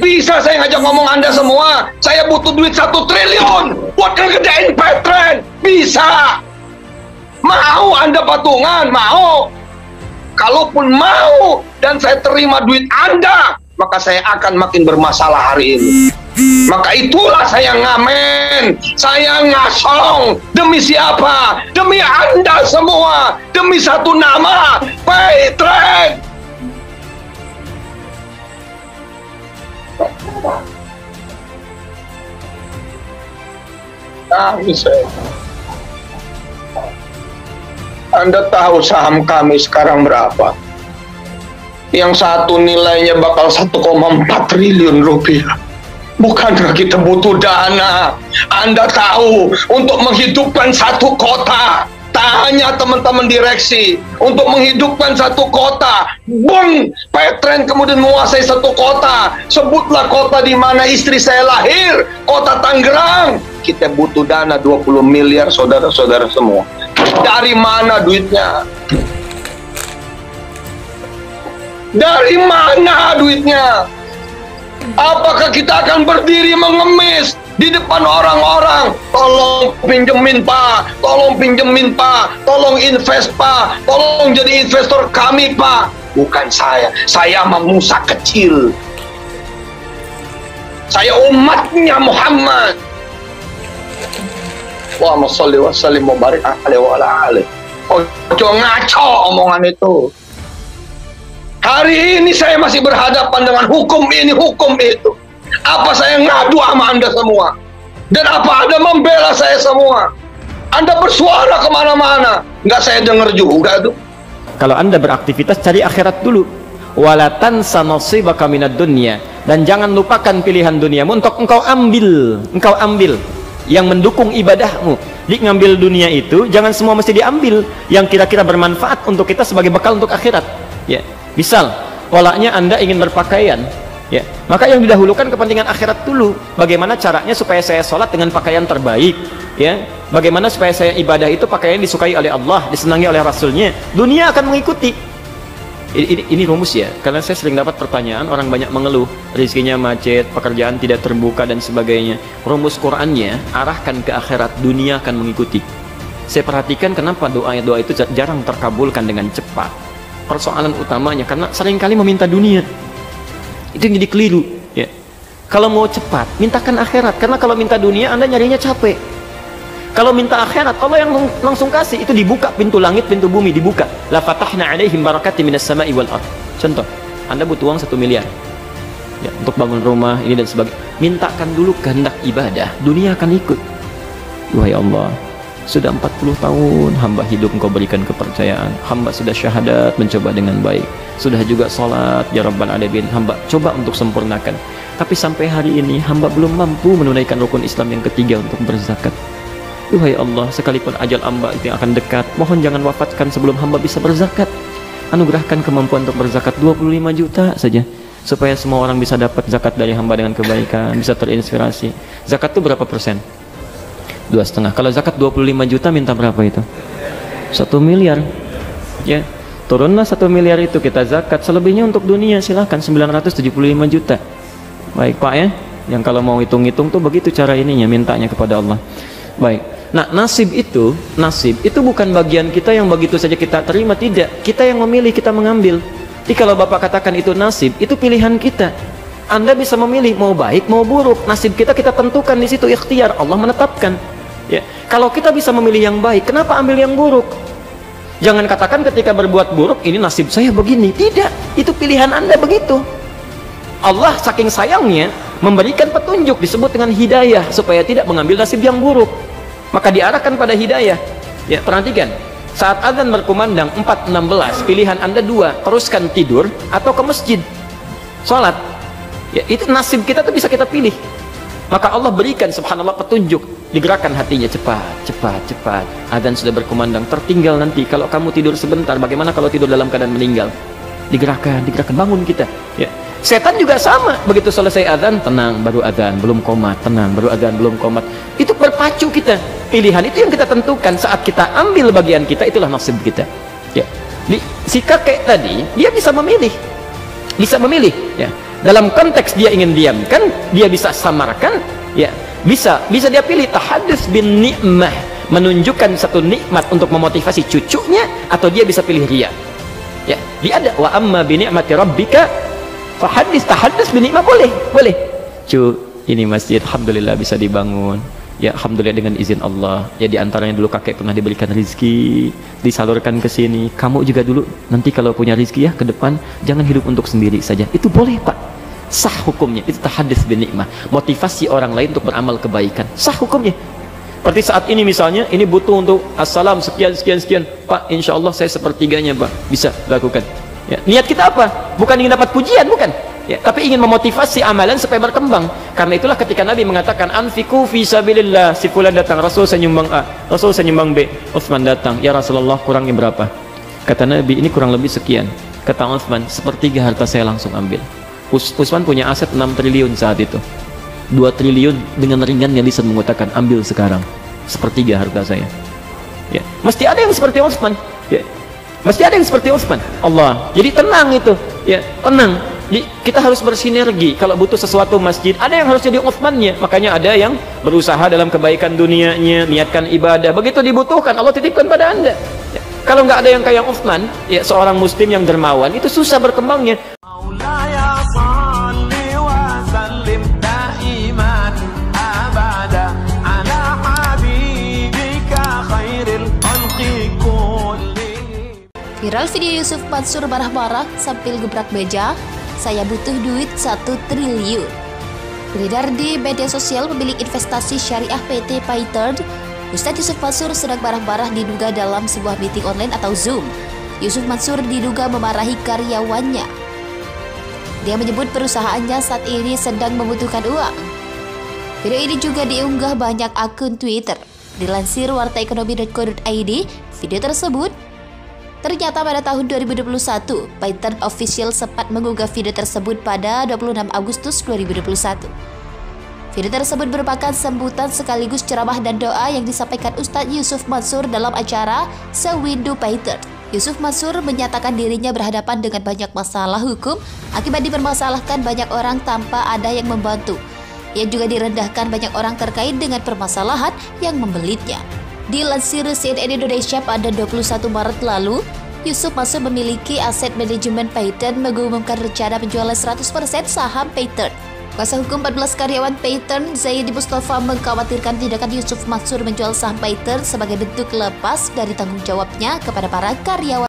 bisa saya ngajak ngomong Anda semua. Saya butuh duit 1 triliun buat ngegedein Petren. Bisa. Mau Anda patungan? Mau. Kalaupun mau dan saya terima duit Anda, maka saya akan makin bermasalah hari ini. Maka itulah saya ngamen, saya ngasong. Demi siapa? Demi Anda semua. Demi satu nama, Petren. Anda tahu saham kami sekarang berapa? Yang satu nilainya bakal 1,4 triliun rupiah. Bukankah kita butuh dana? Anda tahu, untuk menghidupkan satu kota, tanya teman-teman direksi, untuk menghidupkan satu kota, Bung Petren kemudian menguasai satu kota. Sebutlah kota di mana istri saya lahir, kota Tangerang. Kita butuh dana 20 miliar, saudara-saudara semua. Dari mana duitnya? Dari mana duitnya? Apakah kita akan berdiri mengemis di depan orang-orang? Tolong pinjemin Pak, tolong pinjemin Pak, tolong invest Pak, tolong jadi investor kami Pak. Bukan saya mah Musa kecil. Saya umatnya Muhammad. Allahumma sholli wa sallim wa barik alaihi wa ala alihi. Ojo ngaco omongan itu. Hari ini saya masih berhadapan dengan hukum ini, hukum itu. Apa saya ngadu sama Anda semua? Dan apa Anda membela saya semua? Anda bersuara kemana-mana, nggak saya dengar juga tuh. Kalau Anda beraktivitas, cari akhirat dulu. Wala tansa nasibaka minad dunya, dan jangan lupakan pilihan duniamu untuk engkau ambil yang mendukung ibadahmu. Di ngambil dunia itu jangan semua mesti diambil yang kira-kira bermanfaat untuk kita sebagai bekal untuk akhirat. Ya, misal polanya Anda ingin berpakaian, ya, maka yang didahulukan kepentingan akhirat dulu. Bagaimana caranya supaya saya sholat dengan pakaian terbaik, ya, bagaimana supaya saya ibadah itu pakaian disukai oleh Allah, disenangi oleh Rasulnya. Dunia akan mengikuti. Ini rumus ya, karena saya sering dapat pertanyaan, orang banyak mengeluh rezekinya macet, pekerjaan tidak terbuka dan sebagainya. Rumus Qur'annya, arahkan ke akhirat, dunia akan mengikuti. Saya perhatikan kenapa doa itu jarang terkabulkan dengan cepat. Persoalan utamanya karena seringkali meminta dunia. Itu yang jadi keliru, ya. Kalau mau cepat, mintakan akhirat, karena kalau minta dunia Anda nyarinya capek. Kalau minta akhirat, Allah yang langsung kasih. Itu dibuka pintu langit, pintu bumi dibuka. La fatahna alaihim barakati minas sama'i wal ard. Contoh, Anda butuh uang 1 miliar, ya, untuk bangun rumah ini dan sebagainya. Mintakan dulu kehendak ibadah, dunia akan ikut. Wahai Allah, sudah 40 tahun hamba hidup Engkau berikan kepercayaan, hamba sudah syahadat mencoba dengan baik, sudah juga sholat ya Rabbal Alamin, hamba coba untuk sempurnakan, tapi sampai hari ini hamba belum mampu menunaikan rukun Islam yang ketiga untuk berzakat. Wahai Allah, sekalipun ajal hamba itu yang akan dekat, mohon jangan wafatkan sebelum hamba bisa berzakat. Anugerahkan kemampuan untuk berzakat 25 juta saja, supaya semua orang bisa dapat zakat dari hamba dengan kebaikan, bisa terinspirasi. Zakat itu berapa persen? 2,5. Kalau zakat 25 juta minta berapa itu? 1 miliar. Ya, turunlah 1 miliar itu kita zakat. Selebihnya untuk dunia silahkan 975 juta. Baik Pak ya, yang kalau mau hitung-hitung tuh begitu cara ininya, mintanya kepada Allah. Baik. Nah, nasib itu bukan bagian kita yang begitu saja kita terima, tidak. Kita yang memilih, kita mengambil. Jadi kalau Bapak katakan itu nasib, itu pilihan kita. Anda bisa memilih mau baik mau buruk. Nasib kita tentukan di situ, ikhtiar Allah menetapkan. Ya, kalau kita bisa memilih yang baik, kenapa ambil yang buruk? Jangan katakan ketika berbuat buruk ini nasib saya begini. Tidak, itu pilihan Anda begitu. Allah saking sayangnya memberikan petunjuk, disebut dengan hidayah, supaya tidak mengambil nasib yang buruk. Maka diarahkan pada hidayah. Ya, perhatikan, saat azan berkumandang 4.16, pilihan Anda 2, teruskan tidur atau ke masjid sholat. Ya, itu nasib kita tuh bisa kita pilih. Maka Allah berikan subhanallah petunjuk, digerakkan hatinya, cepat. Azan sudah berkumandang, tertinggal nanti kalau kamu tidur sebentar, bagaimana kalau tidur dalam keadaan meninggal? Digerakkan, bangun kita. Ya. Setan juga sama, begitu selesai azan, tenang, baru azan, belum komat, tenang, baru azan, belum komat. Itu berpacu kita. Pilihan itu yang kita tentukan. Saat kita ambil bagian kita, itulah nasib kita. Ya. Si kakek tadi, dia bisa memilih. Ya. dalam konteks dia ingin diamkan, dia bisa samarkan, ya bisa dia pilih tahadus bin ni'mah, menunjukkan satu nikmat untuk memotivasi cucunya, atau dia bisa pilih ria. Ya, dia ada wa amma bi ni'mati rabbika fahadis, tahadus bin ni'mah, boleh. Ini masjid alhamdulillah bisa dibangun. Ya alhamdulillah dengan izin Allah. Ya diantaranya dulu kakek pernah diberikan rizki, disalurkan ke sini. Kamu juga dulu nanti kalau punya rizki ya ke depan jangan hidup untuk sendiri saja. Itu boleh Pak, sah hukumnya. Itu tahadus bin ni'mah, motivasi orang lain untuk beramal kebaikan, sah hukumnya. Seperti saat ini misalnya, ini butuh untuk assalam sekian Pak, insya Allah saya sepertiganya Pak, bisa lakukan. Ya, niat kita apa? Bukan ingin dapat pujian, bukan ya, tapi ingin memotivasi amalan supaya berkembang. Karena itulah ketika Nabi mengatakan anfiku fi sabilillah, si fulan datang, Rasul saya nyumbang A, Rasul saya nyumbang B, Utsman datang, ya Rasulullah kurangnya berapa? Kata Nabi ini kurang lebih sekian. Kata Utsman, sepertiga harta saya langsung ambil. Utsman punya aset 6 triliun saat itu, 2 triliun dengan ringannya lisan mengatakan ambil sekarang sepertiga harta saya. Ya, mesti ada yang seperti Utsman, ya, mesti ada yang seperti Utsman. Allah, jadi tenang itu, ya tenang. Kita harus bersinergi. Kalau butuh sesuatu masjid, ada yang harus jadi Utsmannya. Makanya ada yang berusaha dalam kebaikan dunianya, niatkan ibadah. Begitu dibutuhkan, Allah titipkan pada Anda. Ya, kalau nggak ada yang kayak Utsman, ya seorang muslim yang dermawan, itu susah berkembangnya. Viral video Yusuf Mansur marah-marah sambil gebrak meja, saya butuh duit 1 triliun. Beredar di media sosial pemilik investasi syariah PT Pattern, Ustadz Yusuf Mansur sedang marah-marah diduga dalam sebuah meeting online atau Zoom. Yusuf Mansur diduga memarahi karyawannya. Dia menyebut perusahaannya saat ini sedang membutuhkan uang. Video ini juga diunggah banyak akun Twitter. Dilansir wartaekonomi.co.id, video tersebut ternyata pada tahun 2021, Pattern Official sempat mengunggah video tersebut pada 26 Agustus 2021. Video tersebut merupakan sambutan sekaligus ceramah dan doa yang disampaikan Ustadz Yusuf Mansur dalam acara Sewindu Pattern. Yusuf Mansur menyatakan dirinya berhadapan dengan banyak masalah hukum akibat dipermasalahkan banyak orang tanpa ada yang membantu. Ia juga direndahkan banyak orang terkait dengan permasalahan yang membelitnya. Dilansir CNN Indonesia pada 21 Maret lalu, Yusuf Mansur memiliki aset manajemen Pattern mengumumkan rencana penjualan 100% saham Pattern. Kuasa hukum 14 karyawan Pattern, Zaidi Mustafa, mengkhawatirkan tindakan Yusuf Mansur menjual saham Pattern sebagai bentuk lepas dari tanggung jawabnya kepada para karyawan.